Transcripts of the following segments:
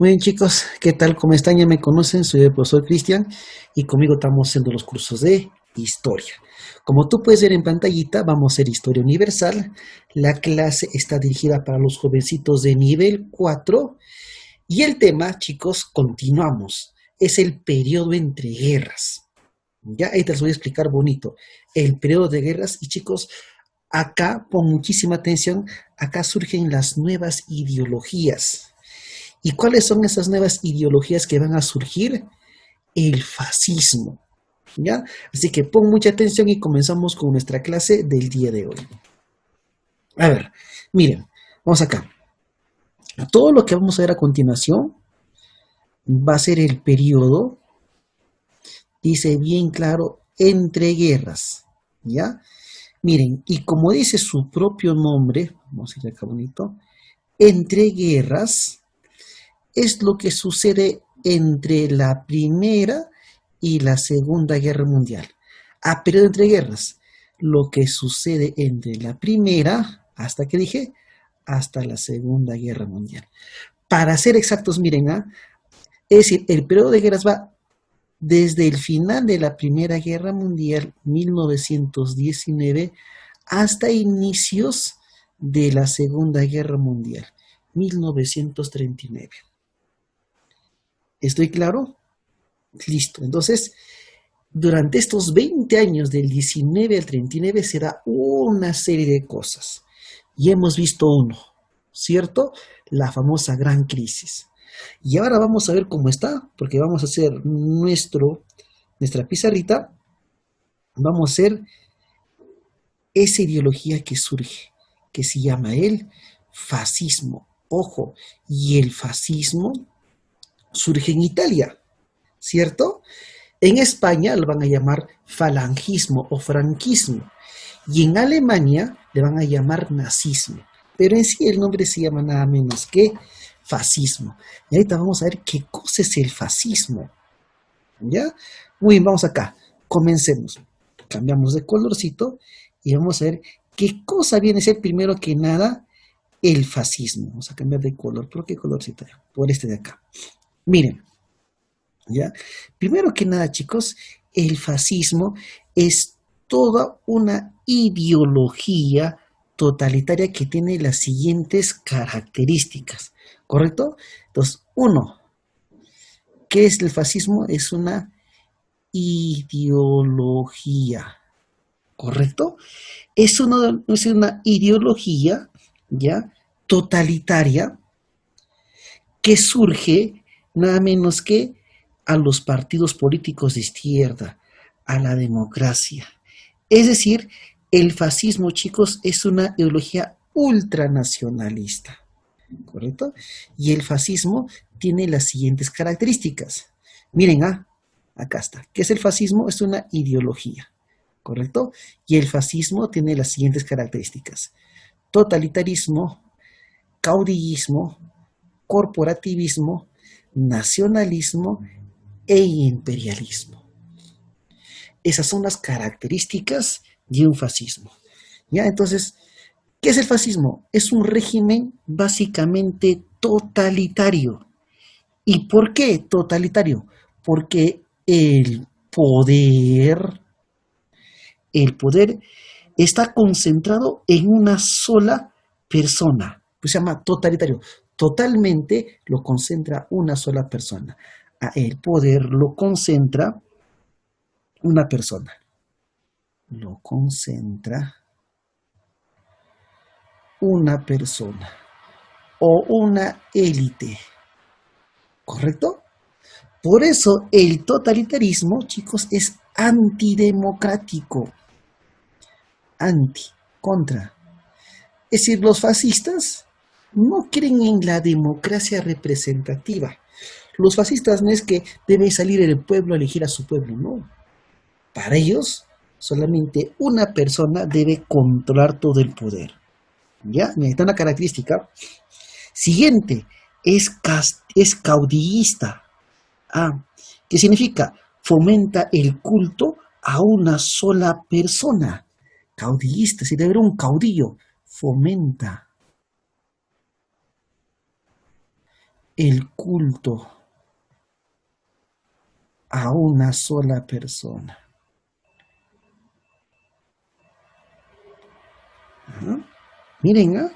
Muy bien, chicos, ¿qué tal? ¿Cómo están? Ya me conocen, soy el profesor Cristian y conmigo estamos haciendo los cursos de historia. Como tú puedes ver en pantallita, vamos a hacer historia universal. La clase está dirigida para los jovencitos de nivel 4 y el tema, chicos, continuamos. Es el periodo entre guerras. Ya, ahí te los voy a explicar bonito. El periodo de guerras y chicos, acá, pon muchísima atención, acá surgen las nuevas ideologías. ¿Y cuáles son esas nuevas ideologías que van a surgir? El fascismo. ¿Ya? Así que pon mucha atención y comenzamos con nuestra clase del día de hoy. A ver, miren, vamos acá. Todo lo que vamos a ver a continuación va a ser el periodo, dice bien claro, entre guerras. ¿Ya? Miren, y como dice su propio nombre, vamos a ir acá bonito, entre guerras, es lo que sucede entre la Primera y la Segunda Guerra Mundial. A periodo entre guerras, lo que sucede entre la Primera, hasta que dije, hasta la Segunda Guerra Mundial. Para ser exactos, miren, es decir, el periodo de guerras va desde el final de la Primera Guerra Mundial, 1919, hasta inicios de la Segunda Guerra Mundial, 1939. ¿Estoy claro? Listo. Entonces, durante estos 20 años, del 19 al 39, se da una serie de cosas. Y hemos visto uno, ¿cierto? La famosa gran crisis. Y ahora vamos a ver cómo está, porque vamos a hacer nuestra pizarrita. Vamos a hacer esa ideología que surge, que se llama el fascismo. Ojo, y el fascismo surge en Italia, ¿cierto? En España lo van a llamar falangismo o franquismo y en Alemania le van a llamar nazismo, pero en sí el nombre se llama nada menos que fascismo. Y ahorita vamos a ver qué cosa es el fascismo, ¿ya? Muy bien, vamos acá, comencemos. Cambiamos de colorcito y vamos a ver qué cosa viene a ser primero que nada el fascismo. Vamos a cambiar de color. ¿Por qué colorcito? Por este de acá. Miren, ¿ya? Primero que nada, chicos, el fascismo es toda una ideología totalitaria que tiene las siguientes características, ¿correcto? Entonces, uno, ¿qué es el fascismo? Es una ideología, ¿correcto? Es una ideología, ¿ya? Totalitaria que surge nada menos que a los partidos políticos de izquierda, a la democracia. Es decir, el fascismo, chicos, es una ideología ultranacionalista, ¿correcto? Y el fascismo tiene las siguientes características. Miren, acá está. ¿Qué es el fascismo? Es una ideología, ¿correcto? Y el fascismo tiene las siguientes características. Totalitarismo, caudillismo, corporativismo, nacionalismo e imperialismo. Esas son las características de un fascismo. ¿Ya? Entonces, ¿qué es el fascismo? Es un régimen básicamente totalitario. ¿Y por qué totalitario? Porque el poder está concentrado en una sola persona. Pues se llama totalitario. Totalmente lo concentra una sola persona. El poder lo concentra una persona. Lo concentra una persona o una élite. ¿Correcto? Por eso el totalitarismo, chicos, es antidemocrático. Anti, contra. Es decir, los fascistas no creen en la democracia representativa. Los fascistas no es que debe salir el pueblo a elegir a su pueblo, no. Para ellos, solamente una persona debe controlar todo el poder. ¿Ya? Mira, está una característica. Siguiente, es caudillista. ¿Qué significa? Fomenta el culto a una sola persona. Caudillista, si debe haber un caudillo, fomenta el culto a una sola persona. Ajá. Miren, ¿ah?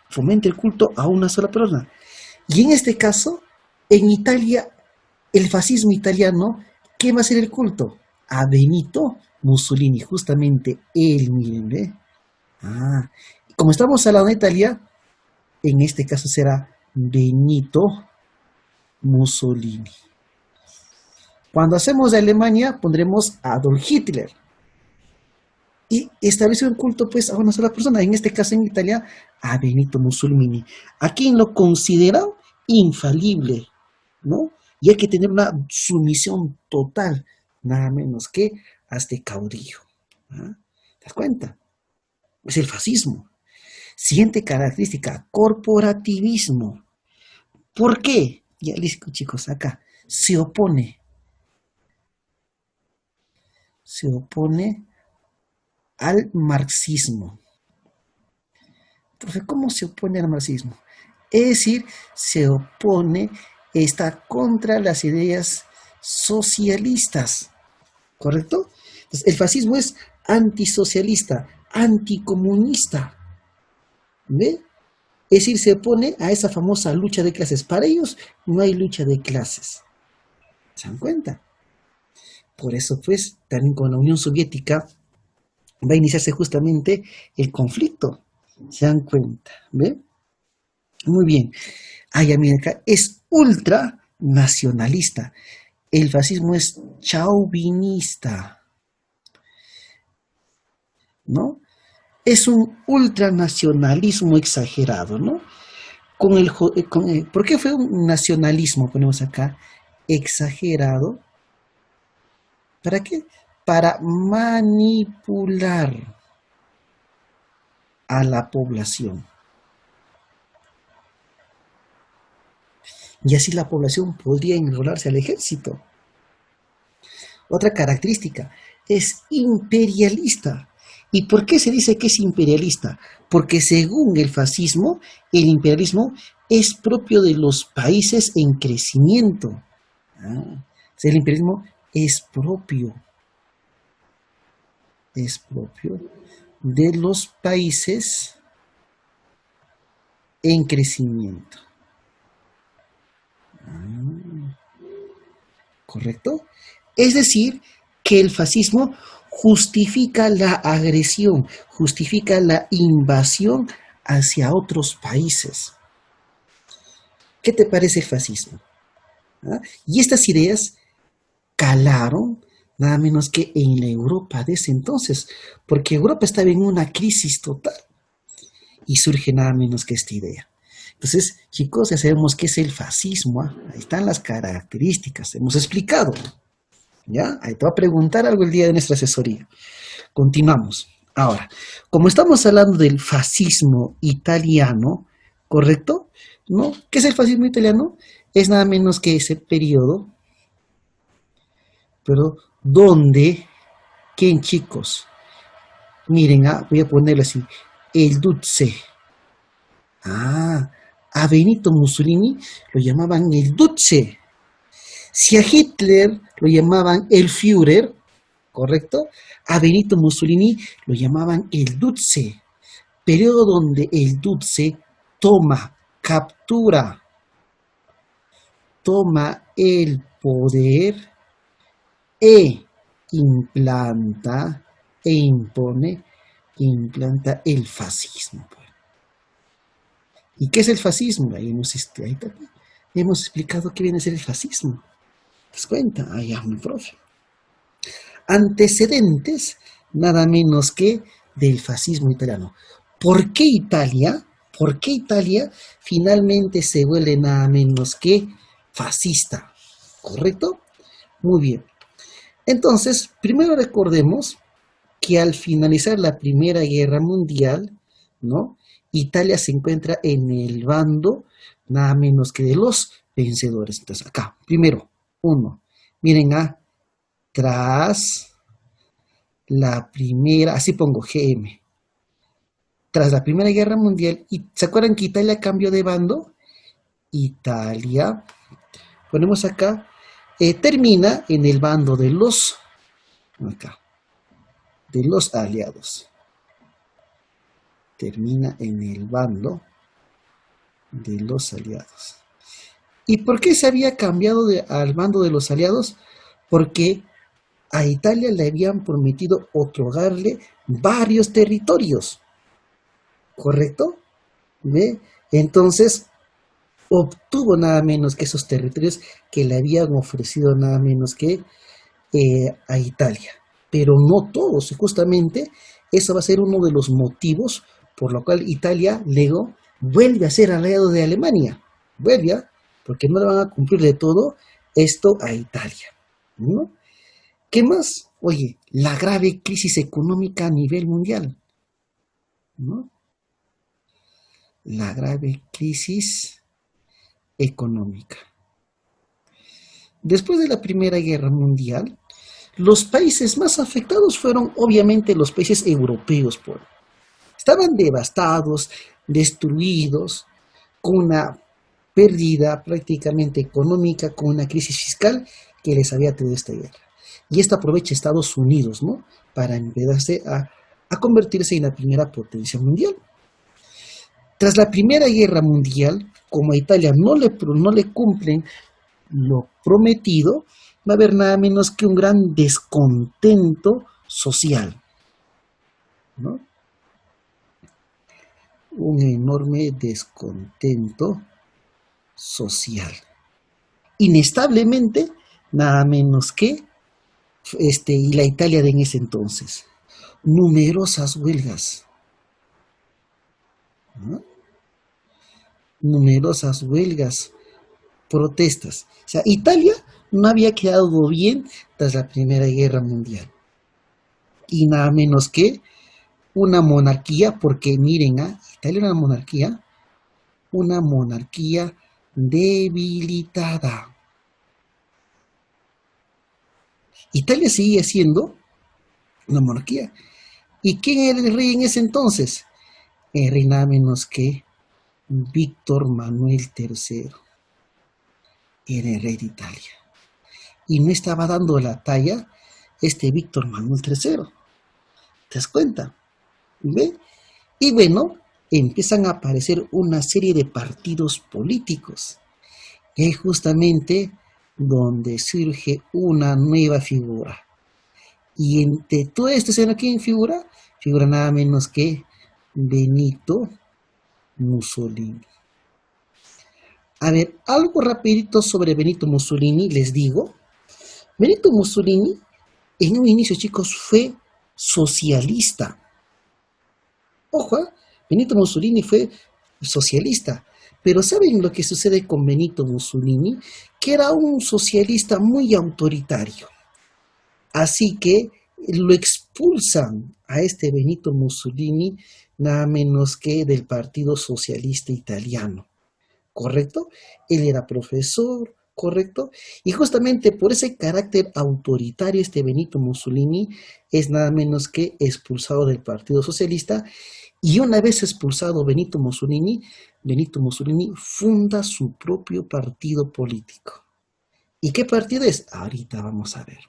Fomenta el culto a una sola persona. Y en este caso, en Italia, el fascismo italiano, ¿qué va a ser el culto? A Benito Mussolini, justamente él, miren, ¿ve? Ah, como estamos hablando de Italia, en este caso será Benito Mussolini. Cuando hacemos de Alemania, pondremos Adolf Hitler. Y estableció el culto pues a una sola persona, en este caso en Italia, a Benito Mussolini, a quien lo considera infalible, ¿no? Y hay que tener una sumisión total, nada menos que a este caudillo. ¿Ah? ¿Te das cuenta? Es el fascismo. Siguiente característica, corporativismo. ¿Por qué? Ya les digo, chicos, acá se opone al marxismo. Entonces, ¿cómo se opone al marxismo? Es decir, se opone, está contra las ideas socialistas, ¿correcto? Entonces, el fascismo es antisocialista, anticomunista, ¿ve? Es decir, se opone a esa famosa lucha de clases. Para ellos no hay lucha de clases. ¿Se dan cuenta? Por eso, pues, también con la Unión Soviética va a iniciarse justamente el conflicto. ¿Se dan cuenta? ¿Ve? Muy bien. Ay, mira acá, es ultranacionalista. El fascismo es chauvinista, ¿no? Es un ultranacionalismo exagerado, ¿no? ¿Por qué fue un nacionalismo? Ponemos acá, exagerado. ¿Para qué? Para manipular a la población. Y así la población podría enrolarse al ejército. Otra característica, es imperialista. ¿Y por qué se dice que es imperialista? Porque según el fascismo, el imperialismo es propio de los países en crecimiento. Ah, el imperialismo es propio de los países en crecimiento. ¿Correcto? Es decir, que el fascismo justifica la agresión, justifica la invasión hacia otros países. ¿Qué te parece el fascismo? ¿Ah? Y estas ideas calaron nada menos que en la Europa de ese entonces, porque Europa estaba en una crisis total y surge nada menos que esta idea. Entonces, chicos, ya sabemos qué es el fascismo. ¿Ah? Ahí están las características, hemos explicado. ¿Ya? Ahí te va a preguntar algo el día de nuestra asesoría. Continuamos. Ahora, como estamos hablando del fascismo italiano, ¿correcto? ¿No? ¿Qué es el fascismo italiano? Es nada menos que ese periodo, pero donde, ¿quién, chicos? Miren, voy a ponerlo así, el Duce. A Benito Mussolini lo llamaban el Duce. Si a Hitler lo llamaban el Führer, ¿correcto? A Benito Mussolini lo llamaban el Duce, periodo donde el Duce toma el poder e implanta implanta el fascismo. ¿Y qué es el fascismo? Hemos explicado qué viene a ser el fascismo. ¿Te das cuenta? Ya, mi profe. Antecedentes, nada menos que del fascismo italiano. ¿Por qué Italia? ¿Por qué Italia finalmente se vuelve nada menos que fascista? ¿Correcto? Muy bien. Entonces, primero recordemos que al finalizar la Primera Guerra Mundial, ¿no? Italia se encuentra en el bando nada menos que de los vencedores. Entonces, acá, primero, miren, tras la primera, así pongo GM, tras la Primera Guerra Mundial, y ¿se acuerdan que Italia cambió de bando? Italia, ponemos acá, termina en el bando de los, acá, de los aliados. Termina en el bando de los aliados. ¿Y por qué se había cambiado al bando de los aliados? Porque a Italia le habían prometido otorgarle varios territorios, ¿correcto? ¿Ve? Entonces obtuvo nada menos que esos territorios que le habían ofrecido nada menos que a Italia. Pero no todos, y justamente eso va a ser uno de los motivos por lo cual Italia luego vuelve a ser aliado de Alemania. Vuelve, porque no le van a cumplir de todo esto a Italia, ¿no? ¿Qué más? Oye, la grave crisis económica a nivel mundial, ¿no? La grave crisis económica. Después de la Primera Guerra Mundial, los países más afectados fueron obviamente los países europeos. Estaban devastados, destruidos, con una pérdida prácticamente económica, con una crisis fiscal que les había tenido esta guerra. Y esto aprovecha Estados Unidos, ¿no? Para empezarse a convertirse en la primera potencia mundial. Tras la Primera Guerra Mundial, como a Italia no le cumplen lo prometido, va a haber nada menos que un gran descontento social, ¿no? Un enorme descontento social. Inestablemente, nada menos que y la Italia de en ese entonces. Numerosas huelgas, ¿no? Numerosas huelgas, protestas. O sea, Italia no había quedado bien tras la Primera Guerra Mundial. Y nada menos que una monarquía, porque miren, Italia era una monarquía debilitada. Italia seguía siendo una monarquía. ¿Y quién era el rey en ese entonces? El rey nada menos que Víctor Manuel III. Era el rey de Italia. Y no estaba dando la talla Víctor Manuel III. ¿Te das cuenta? ¿Ve? Y bueno, empiezan a aparecer una serie de partidos políticos. Y es justamente donde surge una nueva figura. Y entre todo esto, ¿saben quién figura? Figura nada menos que Benito Mussolini. A ver, algo rapidito sobre Benito Mussolini, les digo. Benito Mussolini, en un inicio, chicos, fue socialista. Ojo, Benito Mussolini fue socialista. Pero ¿saben lo que sucede con Benito Mussolini? Que era un socialista muy autoritario. Así que lo expulsan a Benito Mussolini nada menos que del Partido Socialista Italiano, ¿correcto? Él era profesor, ¿correcto? Y justamente por ese carácter autoritario Benito Mussolini es nada menos que expulsado del Partido Socialista. Y una vez expulsado Benito Mussolini funda su propio partido político. ¿Y qué partido es? Ahorita vamos a ver.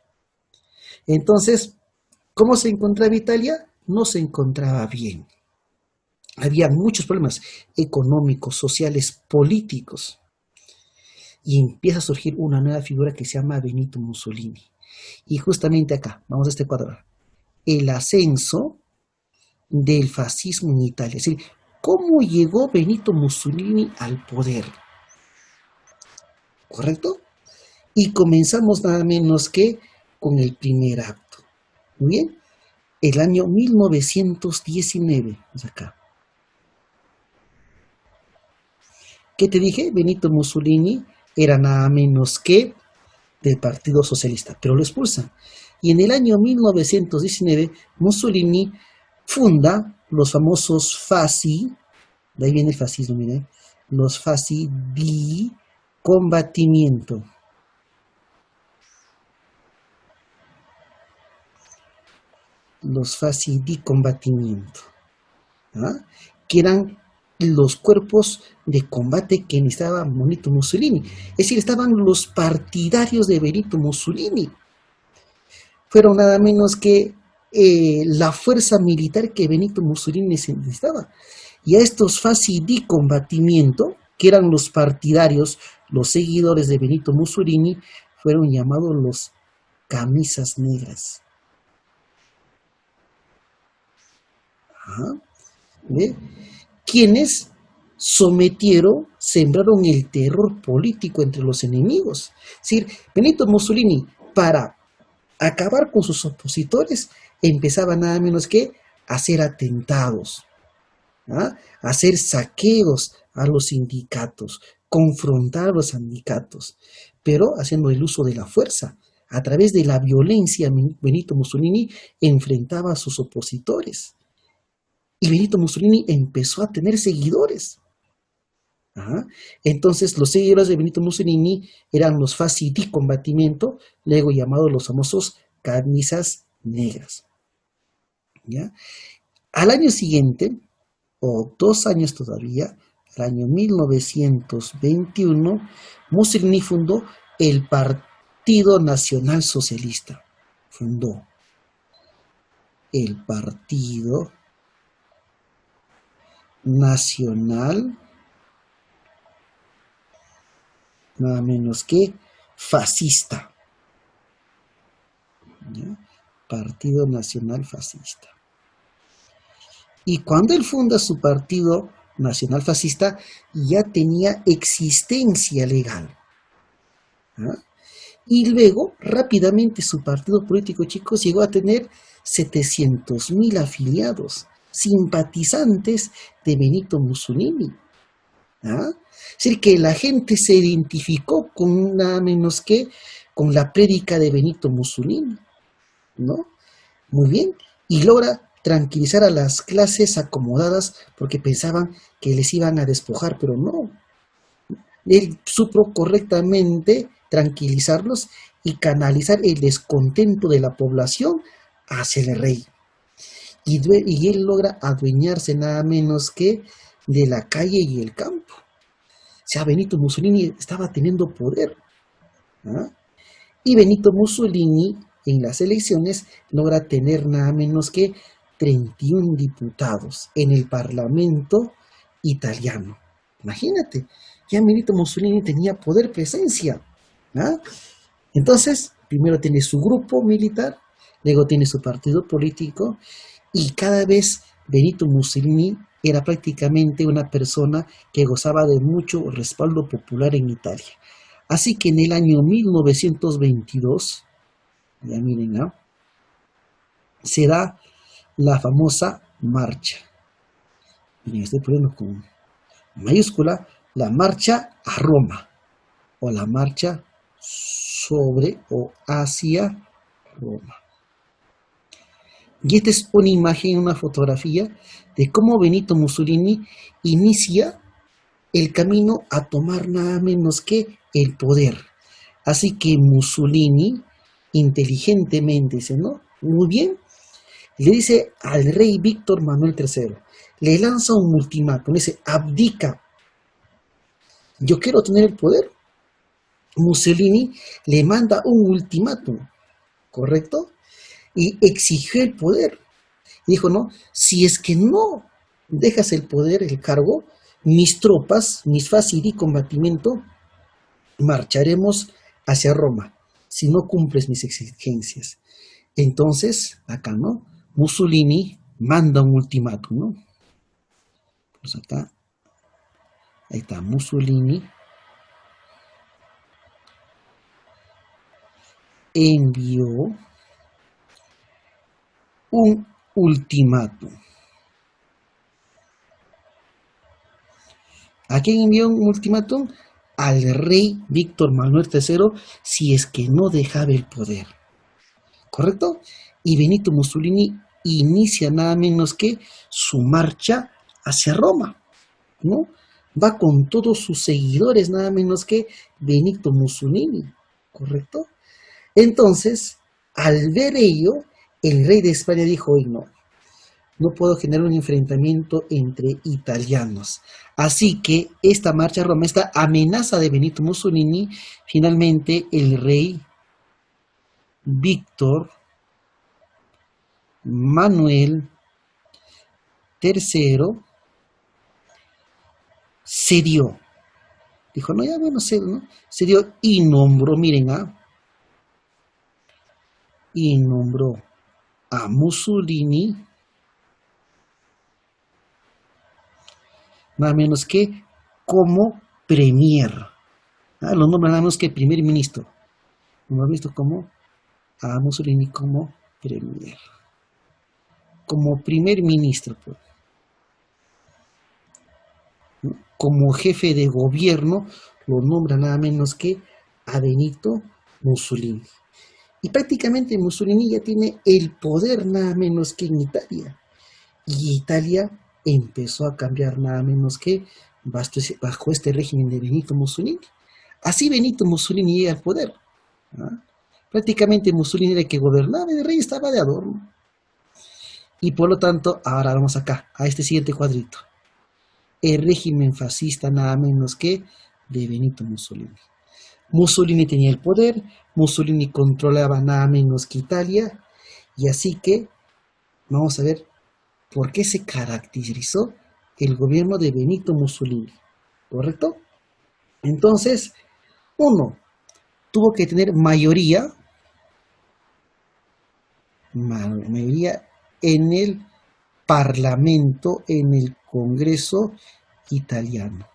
Entonces, ¿cómo se encontraba Italia? No se encontraba bien. Había muchos problemas económicos, sociales, políticos. Y empieza a surgir una nueva figura que se llama Benito Mussolini. Y justamente acá, vamos a este cuadro. El ascenso del fascismo en Italia. Es decir, ¿cómo llegó Benito Mussolini al poder? ¿Correcto? Y comenzamos nada menos que con el primer acto. Muy bien. El año 1919. Vamos acá. ¿Qué te dije? Benito Mussolini era nada menos que del Partido Socialista, pero lo expulsan. Y en el año 1919, Mussolini funda los famosos fasci, de ahí viene el fascismo, miren, los fasci di combatimiento. Los fasci di combatimiento, ¿ah? Que eran los cuerpos de combate que necesitaba Benito Mussolini. Es decir, estaban los partidarios de Benito Mussolini. Fueron nada menos que la fuerza militar que Benito Mussolini necesitaba. Y a estos fasi di combatimiento, que eran los partidarios, los seguidores de Benito Mussolini, fueron llamados los camisas negras. Ajá. ¿Ve? Quienes sembraron el terror político entre los enemigos. Es decir, Benito Mussolini, para acabar con sus opositores, empezaba nada menos que a hacer atentados, a hacer saqueos a los sindicatos, confrontar a los sindicatos, pero haciendo el uso de la fuerza. A través de la violencia, Benito Mussolini enfrentaba a sus opositores. Y Benito Mussolini empezó a tener seguidores. Ajá. Entonces, los seguidores de Benito Mussolini eran los fasi di combatimiento, luego llamados los famosos camisas negras. ¿Ya? Al año siguiente, o 2 años todavía, al año 1921, Mussolini fundó el Partido Nacional Socialista. Fundó el Partido Nacional, nada menos que fascista. ¿Ya? Partido Nacional Fascista. Y cuando él funda su Partido Nacional Fascista, ya tenía existencia legal. ¿Ah? Y luego, rápidamente, su partido político, chicos, llegó a tener 700.000 afiliados, simpatizantes de Benito Mussolini. ¿Ah? Es decir, que la gente se identificó con nada menos que con la prédica de Benito Mussolini, ¿no? Muy bien, y logra tranquilizar a las clases acomodadas porque pensaban que les iban a despojar, pero no. Él supo correctamente tranquilizarlos y canalizar el descontento de la población hacia el rey. Y él logra adueñarse nada menos que de la calle y el campo. O sea, Benito Mussolini estaba teniendo poder. ¿Ah? Y Benito Mussolini en las elecciones logra tener nada menos que 31 diputados en el Parlamento italiano. Imagínate, ya Benito Mussolini tenía poder, presencia. ¿Ah? Entonces, primero tiene su grupo militar, luego tiene su partido político, y cada vez Benito Mussolini era prácticamente una persona que gozaba de mucho respaldo popular en Italia. Así que en el año 1922, ya miren, ¿no?, se da la famosa marcha. Miren, estoy poniendo con mayúscula, la marcha a Roma, o la marcha sobre o hacia Roma. Y esta es una imagen, una fotografía de cómo Benito Mussolini inicia el camino a tomar nada menos que el poder. Así que Mussolini, inteligentemente, dice, ¿no? Muy bien, le dice al rey Víctor Manuel III, le lanza un ultimátum, le dice, abdica, yo quiero tener el poder. Mussolini le manda un ultimátum, ¿correcto? Y exigió el poder. Dijo, no, si es que no dejas el poder, el cargo, mis tropas, mis fasi di combatimiento, marcharemos hacia Roma, si no cumples mis exigencias. Entonces, acá, ¿no?, Mussolini manda un ultimátum, ¿no? Pues acá, ahí está, Mussolini envió un ultimátum. ¿A quién envió un ultimátum? Al rey Víctor Manuel III, si es que no dejaba el poder. ¿Correcto? Y Benito Mussolini inicia nada menos que su marcha hacia Roma, ¿no? Va con todos sus seguidores, nada menos que Benito Mussolini, ¿correcto? Entonces, al ver ello, el rey de España dijo, hoy no, no puedo generar un enfrentamiento entre italianos. Así que esta marcha a Roma, esta amenaza de Benito Mussolini, finalmente el rey Víctor Manuel III cedió. Dijo, no, ya bueno, cedo, ¿no? Cedió y nombró, miren, y nombró a Mussolini nada menos que como premier. Lo nombra nada menos que primer ministro. ¿No lo han visto como? A Mussolini como premier. Como primer ministro, pues. Como jefe de gobierno lo nombra nada menos que a Benito Mussolini. Y prácticamente Mussolini ya tiene el poder nada menos que en Italia. Y Italia empezó a cambiar nada menos que bajo este régimen de Benito Mussolini. Así Benito Mussolini llega al poder. Prácticamente Mussolini era el que gobernaba y el rey estaba de adorno. Y por lo tanto, ahora vamos acá, a este siguiente cuadrito. El régimen fascista nada menos que de Benito Mussolini. Mussolini tenía el poder, Mussolini controlaba nada menos que Italia, y así que vamos a ver por qué se caracterizó el gobierno de Benito Mussolini, ¿correcto? Entonces, uno, tuvo que tener mayoría en el Parlamento, en el Congreso italiano,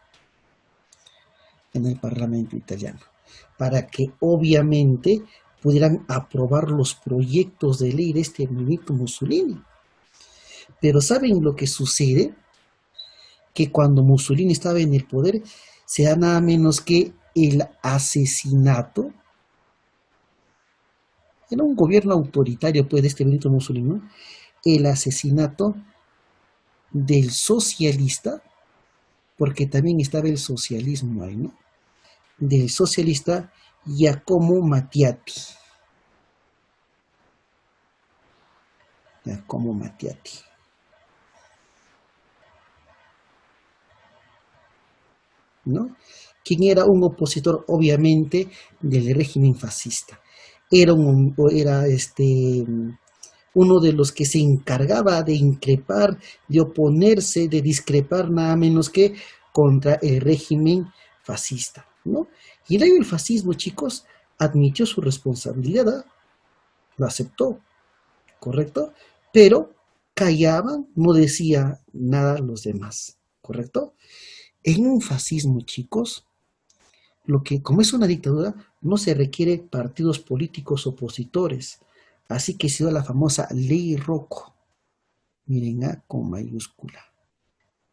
para que obviamente pudieran aprobar los proyectos de ley de este Benito Mussolini. Pero ¿saben lo que sucede? Que cuando Mussolini estaba en el poder, se da nada menos que el asesinato. Era un gobierno autoritario, pues, de este Benito Mussolini, ¿no? El asesinato del socialista, porque también estaba el socialismo ahí, ¿no? Del socialista Giacomo Matteotti. ¿No? Quien era un opositor, obviamente, del régimen fascista. Era uno de los que se encargaba de increpar, de oponerse, de discrepar nada menos que contra el régimen fascista, ¿no? Y el el fascismo, chicos, admitió su responsabilidad, lo aceptó, ¿correcto? Pero callaban, no decía nada a los demás, ¿correcto? En un fascismo, chicos, como es una dictadura, no se requiere partidos políticos opositores. Así que se dio la famosa ley Rocco. Miren, con mayúscula.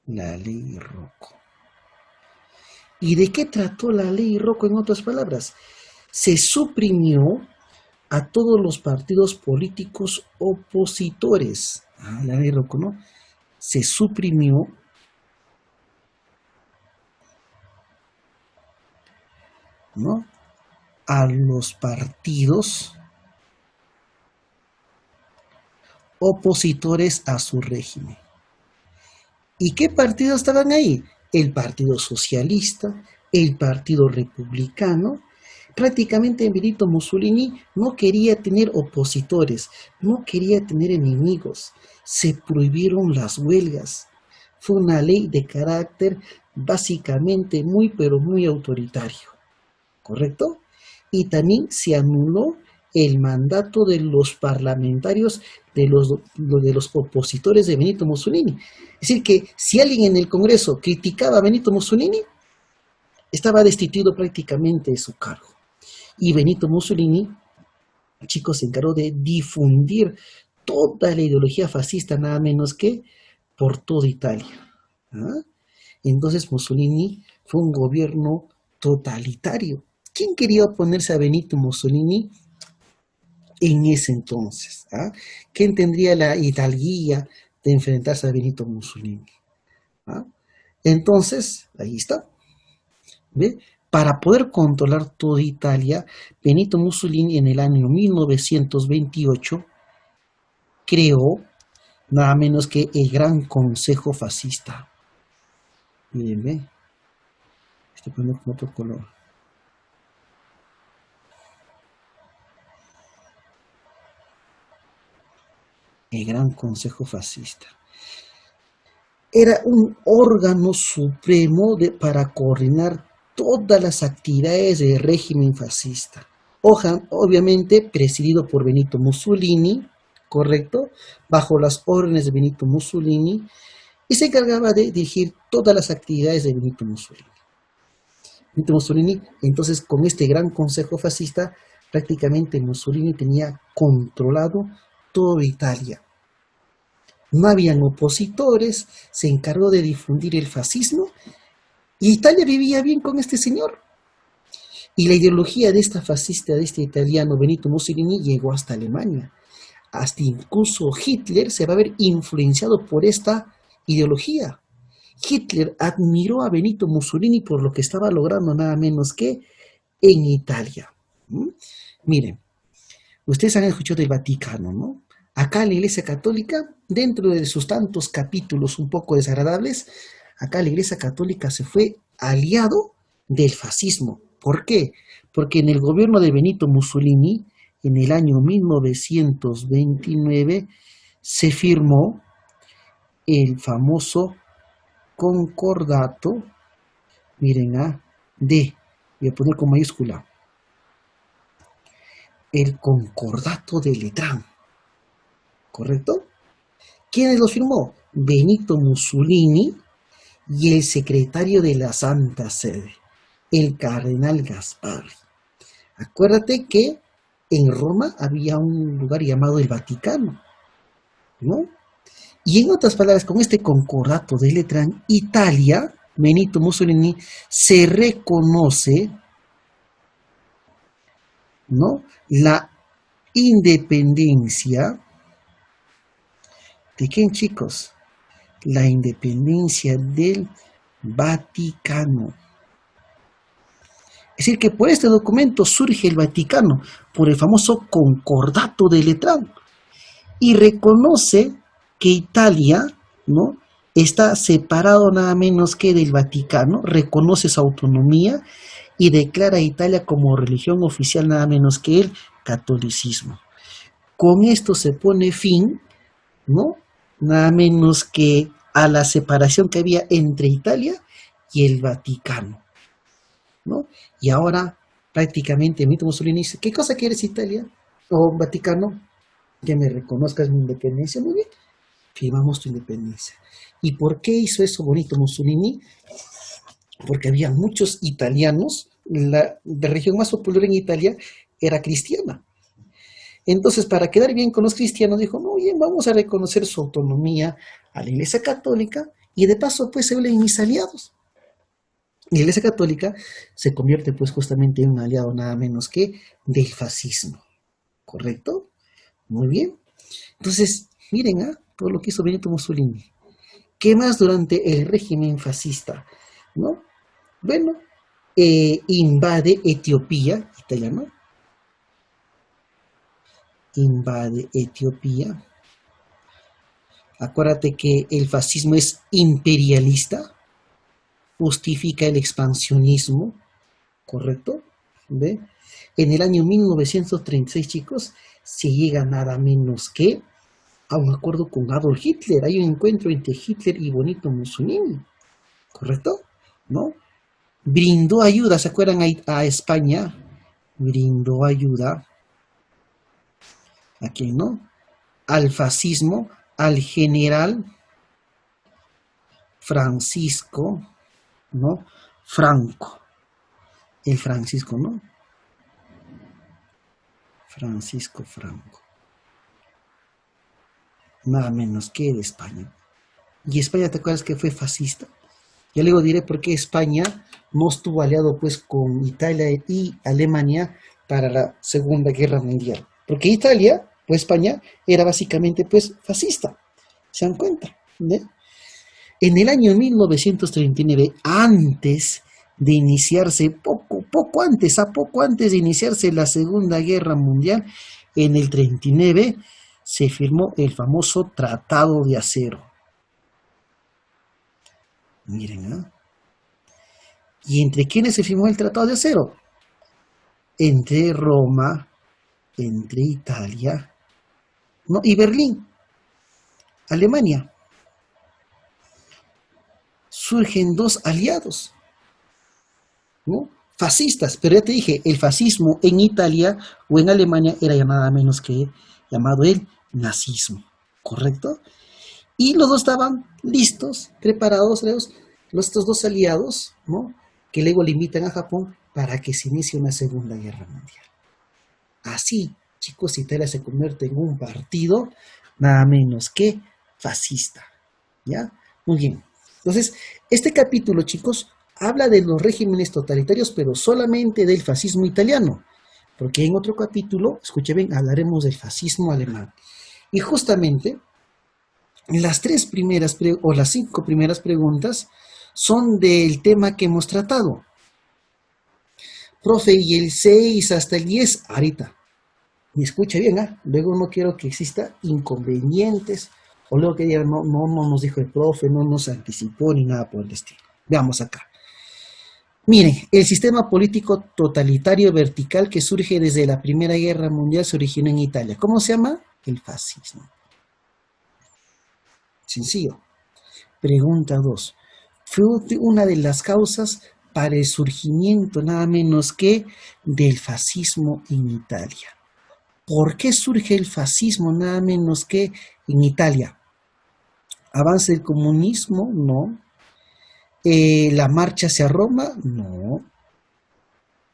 La ley Rocco. ¿Y de qué trató la ley Rocco en otras palabras? Se suprimió a todos los partidos políticos opositores. La ley Rocco, ¿no? Se suprimió a los partidos opositores a su régimen. ¿Y qué partidos estaban ahí? El Partido Socialista, el Partido Republicano. Prácticamente Benito Mussolini no quería tener opositores, no quería tener enemigos. Se prohibieron las huelgas. Fue una ley de carácter básicamente muy pero muy autoritario, ¿correcto? Y también se anuló el mandato de los parlamentarios, de los opositores de Benito Mussolini. Es decir, que si alguien en el Congreso criticaba a Benito Mussolini, estaba destituido prácticamente de su cargo. Y Benito Mussolini, chicos, se encargó de difundir toda la ideología fascista, nada menos que por toda Italia. Entonces Mussolini fue un gobierno totalitario. ¿Quién quería oponerse a Benito Mussolini en ese entonces? ¿Quién tendría la hidalguía de enfrentarse a Benito Mussolini? Entonces, ahí está. ¿Ve? Para poder controlar toda Italia, Benito Mussolini en el año 1928 creó nada menos que el Gran Consejo Fascista. Miren, ve. Estoy poniendo con otro color. El Gran Consejo Fascista. Era un órgano supremo para coordinar todas las actividades del régimen fascista. Obviamente presidido por Benito Mussolini, ¿correcto? Bajo las órdenes de Benito Mussolini, y se encargaba de dirigir todas las actividades de Benito Mussolini. Benito Mussolini, entonces, con este gran consejo fascista, prácticamente Mussolini tenía controlado toda Italia. No habían opositores, se encargó de difundir el fascismo, y Italia vivía bien con este señor. Y la ideología de esta fascista, de este italiano Benito Mussolini, llegó hasta Alemania. Hasta incluso Hitler se va a ver influenciado por esta ideología. Hitler admiró a Benito Mussolini por lo que estaba logrando nada menos que en Italia. Miren, ustedes han escuchado del Vaticano, ¿no? Acá en la Iglesia Católica, dentro de sus tantos capítulos un poco desagradables, acá la Iglesia Católica se fue aliado del fascismo. ¿Por qué? Porque en el gobierno de Benito Mussolini, en el año 1929, se firmó el famoso concordato, miren, voy a poner con mayúscula, el concordato de Letrán, ¿correcto? ¿Quién lo firmó? Benito Mussolini y el secretario de la Santa Sede, el cardenal Gasparri. Acuérdate que en Roma había un lugar llamado el Vaticano, ¿no? Y en otras palabras, con este concordato de Letrán, Italia, Benito Mussolini, se reconoce, ¿no?, la independencia. ¿De quién, chicos? La independencia del Vaticano. Es decir, que por este documento surge el Vaticano, por el famoso concordato de Letrán, y reconoce que Italia, ¿no?, está separado nada menos que del Vaticano, reconoce su autonomía y declara a Italia como religión oficial nada menos que el catolicismo. Con esto se pone fin, ¿no?, nada menos que a la separación que había entre Italia y el Vaticano, ¿no? Y ahora prácticamente Benito Mussolini dice, ¿qué cosa quieres, Italia o Vaticano? Que me reconozcas mi independencia. Muy bien, firmamos tu independencia. ¿Y por qué hizo eso Benito Mussolini? Porque había muchos italianos, la región más popular en Italia era cristiana. Entonces, para quedar bien con los cristianos, dijo, no, bien, vamos a reconocer su autonomía a la Iglesia Católica y de paso, pues, se vuelven mis aliados. Y la Iglesia Católica se convierte, pues, justamente en un aliado nada menos que del fascismo. ¿Correcto? Muy bien. Entonces, miren, todo lo que hizo Benito Mussolini. ¿Qué más durante el régimen fascista? ¿No? Bueno, invade Etiopía, italiano. Invade Etiopía. Acuérdate que el fascismo es imperialista, justifica el expansionismo, ¿correcto? ¿Ve? En el año 1936, chicos, se llega nada menos que a un acuerdo con Adolf Hitler. Hay un encuentro entre Hitler y Benito Mussolini, ¿correcto? ¿No? Brindó ayuda, ¿se acuerdan? A España, brindó ayuda. ¿A quién, no? Al fascismo, al general Francisco, ¿no?, Franco. El Francisco, ¿no? Francisco Franco. Nada menos que de España. Y España, ¿te acuerdas que fue fascista? Ya luego diré por qué España no estuvo aliado, pues, con Italia y Alemania para la Segunda Guerra Mundial. Porque Italia, o España, era básicamente, pues, fascista. ¿Se dan cuenta? ¿Eh? En el año 1939, antes de iniciarse, poco antes de iniciarse la Segunda Guerra Mundial, en el 39, se firmó el famoso Tratado de Acero. Miren, ¿ah? ¿Y entre quiénes se firmó el Tratado de Acero? Entre Roma, entre Italia, ¿no? Y Berlín, Alemania. Surgen dos aliados, ¿no? Fascistas, pero ya te dije, el fascismo en Italia o en Alemania era nada menos que llamado el nazismo, ¿correcto? Y los dos estaban listos, preparados, estos dos aliados, ¿no? Que luego le invitan a Japón para que se inicie una Segunda Guerra Mundial. Así, chicos, Italia se convierte en un partido nada menos que fascista, ¿ya? Muy bien. Entonces, este capítulo, chicos, habla de los regímenes totalitarios, pero solamente del fascismo italiano, porque en otro capítulo, escuchen bien, hablaremos del fascismo alemán. Y justamente, las las 5 primeras preguntas son del tema que hemos tratado. Profe, y el 6 hasta el 10, ahorita. Y escucha bien, ¿ah? Luego no quiero que exista inconvenientes, o luego que digan, no nos dijo el profe, no nos anticipó, ni nada por el estilo. Veamos acá. Miren, el sistema político totalitario vertical que surge desde la Primera Guerra Mundial se originó en Italia. ¿Cómo se llama? El fascismo. Sencillo. Pregunta 2. Fue una de las causas para el surgimiento nada menos que del fascismo en Italia. ¿Por qué surge el fascismo nada menos que en Italia? ¿Avance del comunismo? No. ¿La marcha hacia Roma? No.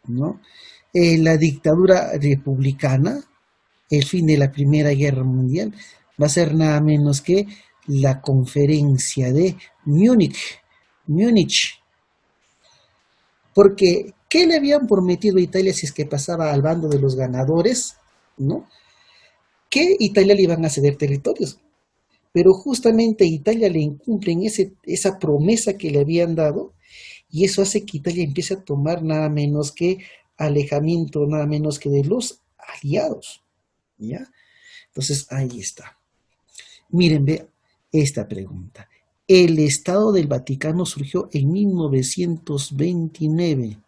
¿No? ¿La dictadura republicana? ¿El fin de la Primera Guerra Mundial? Va a ser nada menos que la conferencia de Múnich. Porque, ¿qué le habían prometido a Italia si es que pasaba al bando de los ganadores? ¿No? Que Italia le iban a ceder territorios. Pero justamente Italia le incumplen esa promesa que le habían dado, y eso hace que Italia empiece a tomar nada menos que alejamiento, nada menos que de los aliados. ¿Ya? Entonces, ahí está. Miren, ve esta pregunta. El Estado del Vaticano surgió en 1929.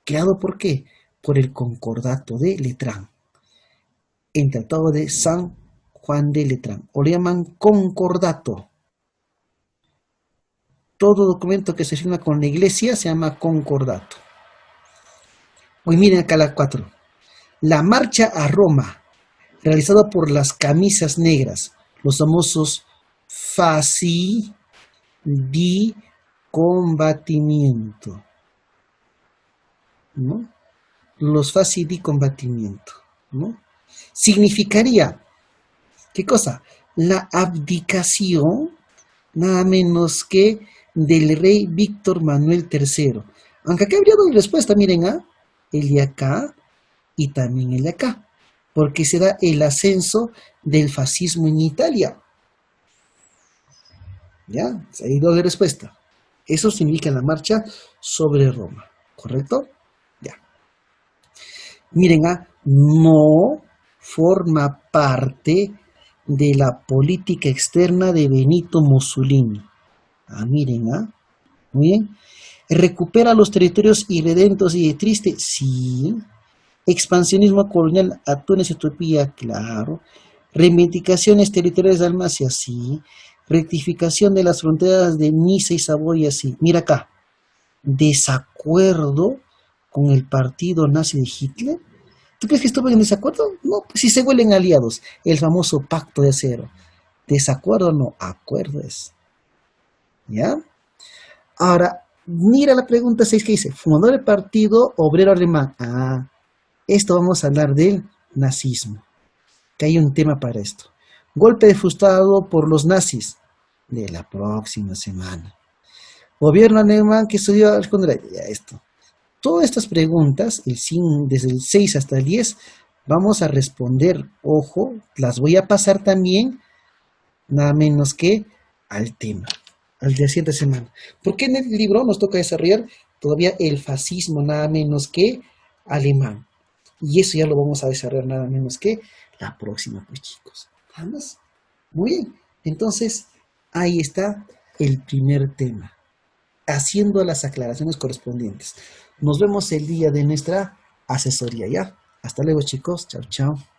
¿Creado por qué? Por el Concordato de Letrán. En Tratado de San Juan de Letrán, o le llaman concordato. Todo documento que se firma con la iglesia se llama concordato. Hoy miren acá la 4. La marcha a Roma, realizada por las camisas negras, los famosos fasci di combatimiento, ¿no? Los fasci di combatimiento, ¿no? Significaría, ¿qué cosa? La abdicación, nada menos que del rey Víctor Manuel III. Aunque acá habría dos respuestas, miren, el de acá y también el de acá, porque se da el ascenso del fascismo en Italia. ¿Ya? Hay dos de respuesta. Eso significa la marcha sobre Roma, ¿correcto? Ya. Miren, no forma parte de la política externa de Benito Mussolini. Miren, muy bien. ¿Recupera los territorios irredentos y de Triste? Sí. Expansionismo colonial a Túnez y Etiopía, claro. Reivindicaciones territoriales de Dalmacia, sí. Rectificación de las fronteras de Niza y Saboya, sí. Mira acá. Desacuerdo con el partido nazi de Hitler. ¿Tú crees que estuvo en desacuerdo? No, si se vuelven aliados. El famoso pacto de acero. ¿Desacuerdo? No, acuerdo es. ¿Ya? Ahora, mira la pregunta 6 que dice. Fundador del Partido Obrero Alemán. Esto vamos a hablar del nazismo. Que hay un tema para esto. Golpe frustrado por los nazis. De la próxima semana. Gobierno alemán que estudió al contrario. Ya esto. Todas estas preguntas, desde el 6 hasta el 10, vamos a responder, ojo, las voy a pasar también, nada menos que al tema, al de la siguiente semana. Porque en el libro nos toca desarrollar todavía el fascismo, nada menos que alemán. Y eso ya lo vamos a desarrollar nada menos que la próxima, pues chicos. ¿Vamos? Muy bien. Entonces, ahí está el primer tema, haciendo las aclaraciones correspondientes. Nos vemos el día de nuestra asesoría, ¿ya? Hasta luego, chicos. Chao, chao.